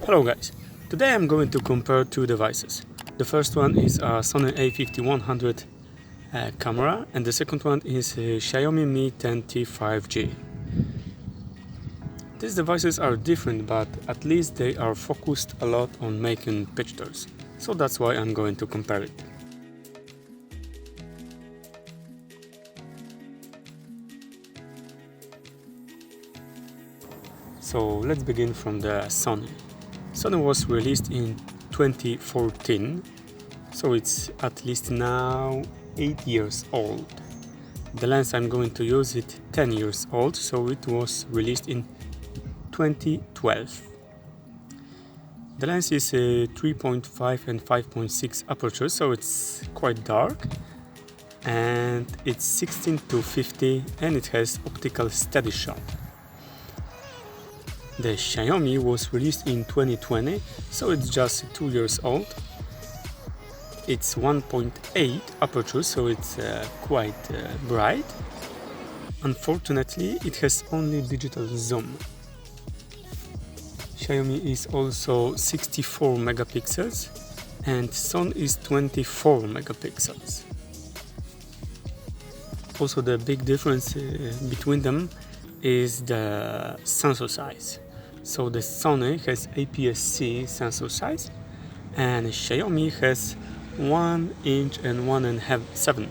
Hello guys, today I'm going to compare two devices. The first one is a Sony A5100 camera and the second one is a Xiaomi Mi 10T 5G. These devices are different, but at least they are focused a lot on making pictures, so that's why I'm going to compare it. So let's begin from the Sony. Sony was released in 2014, so it's at least now 8 years old. The lens I'm going to use is 10 years old, so it was released in 2012. The lens is a 3.5 and 5.6 aperture, so it's quite dark, and it's 16-50 and it has optical steady shot. The Xiaomi was released in 2020, so it's just 2 years old. It's 1.8 aperture, so it's quite bright. Unfortunately, it has only digital zoom. Xiaomi is also 64 megapixels and Sony is 24 megapixels. Also, the big difference between them is the sensor size. So the Sony has APS-C sensor size and Xiaomi has 1 inch and 1.5 7.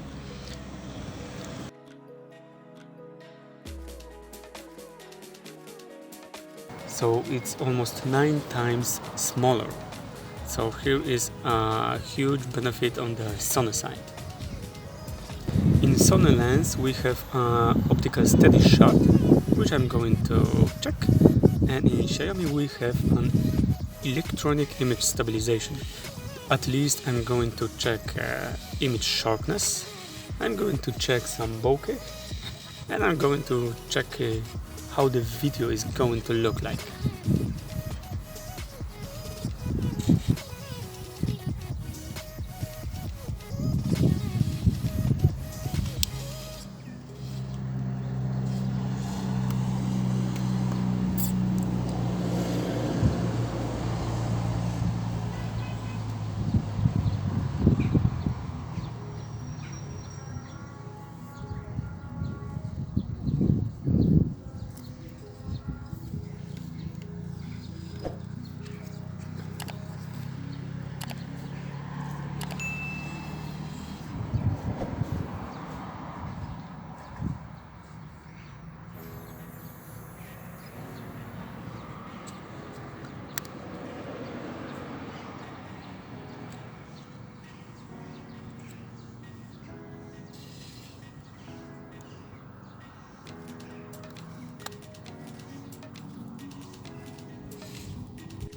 So it's almost 9 times smaller. So here is a huge benefit on the Sony side. In Sony lens we have optical steady shot, which I'm going to check, and in Xiaomi we have an electronic image stabilization. At least I'm going to check image sharpness, I'm going to check some bokeh, and I'm going to check how the video is going to look like.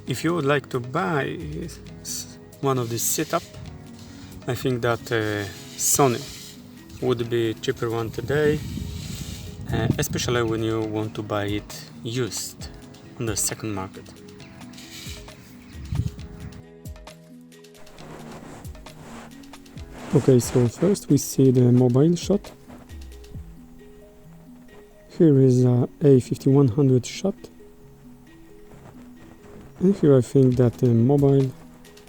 If you would like to buy one of this setup, I think that Sony would be cheaper one today, especially when you want to buy it used on the second market. Okay, so first we see the mobile shot. Here is a A5100 shot. And here I think that the mobile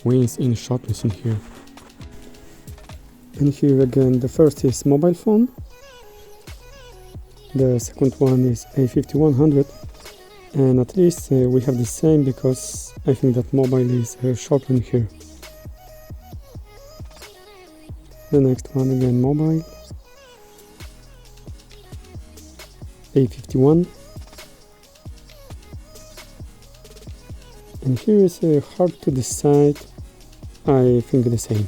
wins in sharpness in here. And here again the first is mobile phone. The second one is A5100. And at least we have the same, because I think that mobile is sharper in here. The next one again mobile. A51. And here is hard to decide, I think the same.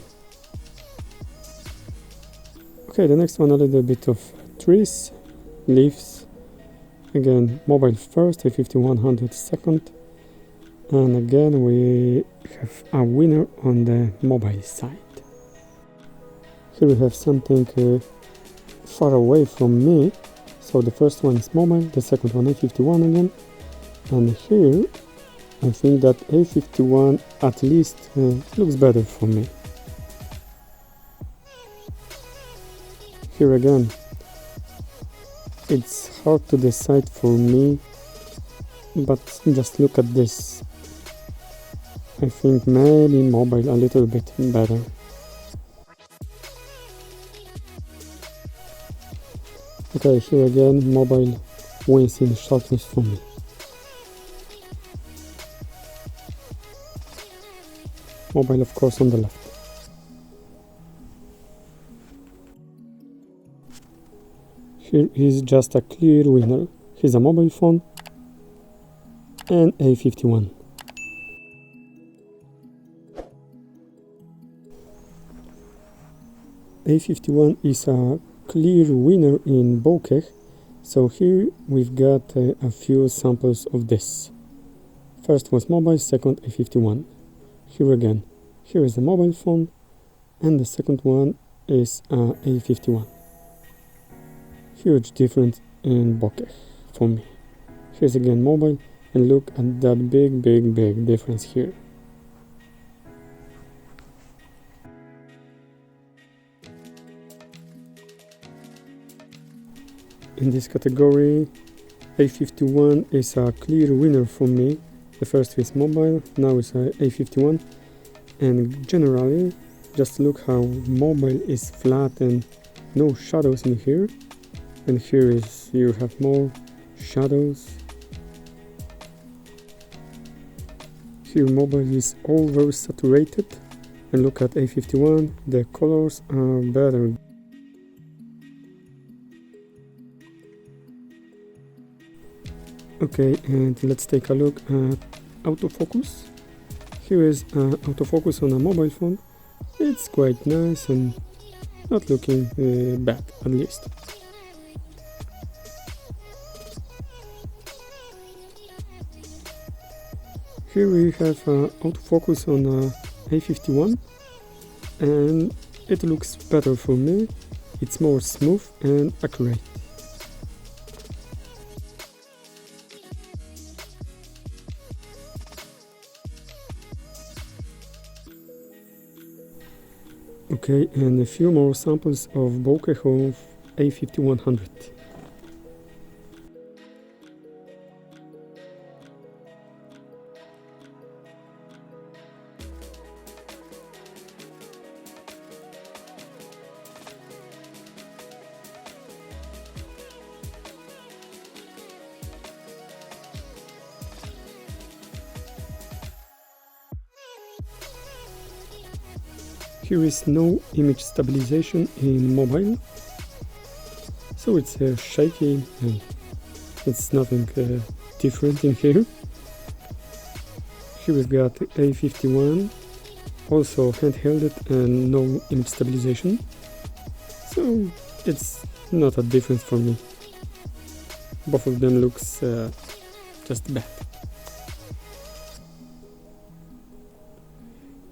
Okay, the next one a little bit of trees, leaves. Again, mobile first, A5100 second. And again we have a winner on the mobile side. Here we have something far away from me. So the first one is mobile, the second one A51 again. And here I think that A51 at least looks better for me. Here again, it's hard to decide for me, but just look at this. I think maybe mobile a little bit better. Okay, here again, mobile wins in sharpness for me. Mobile, of course, on the left. Here is just a clear winner. Here's a mobile phone and A51. A51 is a clear winner in bokeh, so here we've got a few samples of this. First was mobile, second A51. Here again, here is the mobile phone, and the second one is A51. Huge difference in bokeh for me. Here's again mobile, and look at that big difference here. In this category, A51 is a clear winner for me. The first is mobile, now is A51, and generally, just look how mobile is flat and no shadows in here, and here is you have more shadows. Here mobile is oversaturated, and look at A51, the colors are better. Okay, and let's take a look at autofocus. Here is autofocus on a mobile phone. It's quite nice and not looking bad, at least. Here we have autofocus on A51, and it looks better for me. It's more smooth and accurate. Okay, and a few more samples of bokeh of A5100. Here is no image stabilization in mobile, so it's shaky and it's nothing different in here. Here we've got A51, also handheld and no image stabilization, so it's not a difference for me. Both of them looks just bad.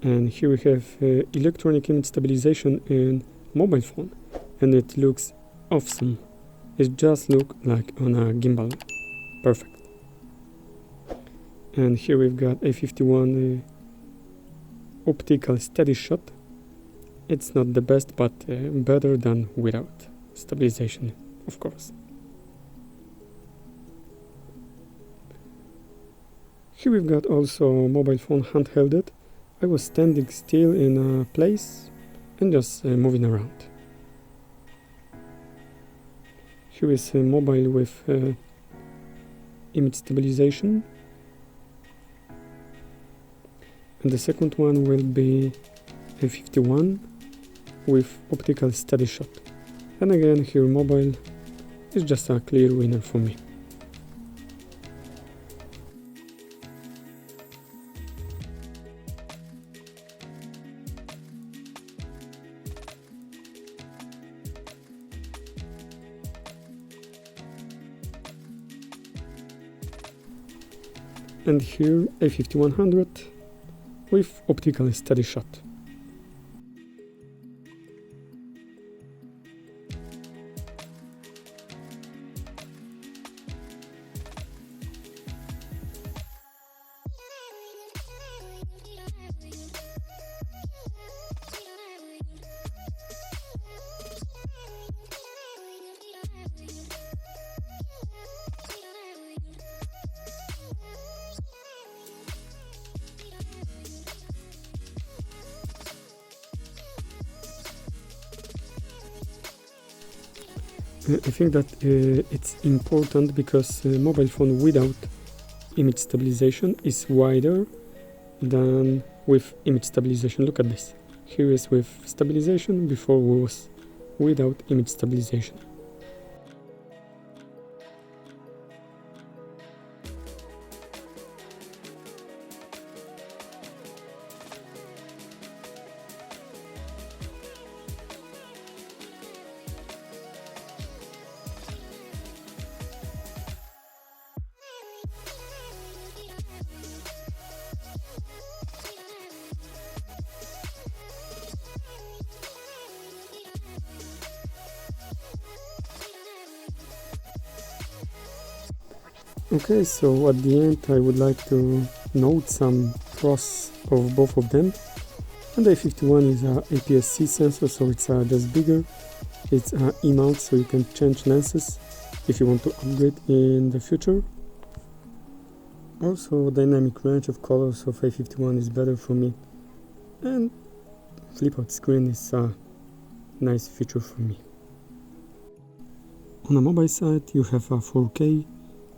And here we have electronic image stabilization in mobile phone, and it looks awesome. It just looks like on a gimbal. Perfect. And here we've got A51 optical steady shot. It's not the best, but better than without stabilization, of course. Here we've got also mobile phone handheld. I was standing still in a place and just moving around. Here is a mobile with image stabilization, and the second one will be A51 with optical steady shot. And again, here mobile is just a clear winner for me. And here A5100 with optical steady shot. I think that it's important because mobile phone without image stabilization is wider than with image stabilization. Look at this. Here is with stabilization, before was without image stabilization. Okay, so at the end I would like to note some pros of both of them. And the A51 is a APS-C sensor, so it's just bigger. It's an E-mount, so you can change lenses if you want to upgrade in the future. Also, dynamic range of colors of A51 is better for me. And flip-out screen is a nice feature for me. On the mobile side, you have a 4K.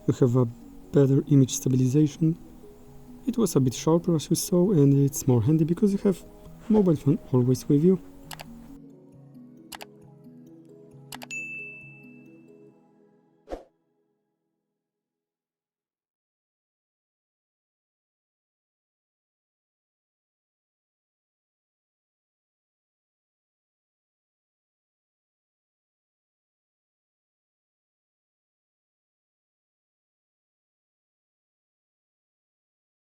You have a better image stabilization. It was a bit sharper as you saw, and it's more handy because you have mobile phone always with you.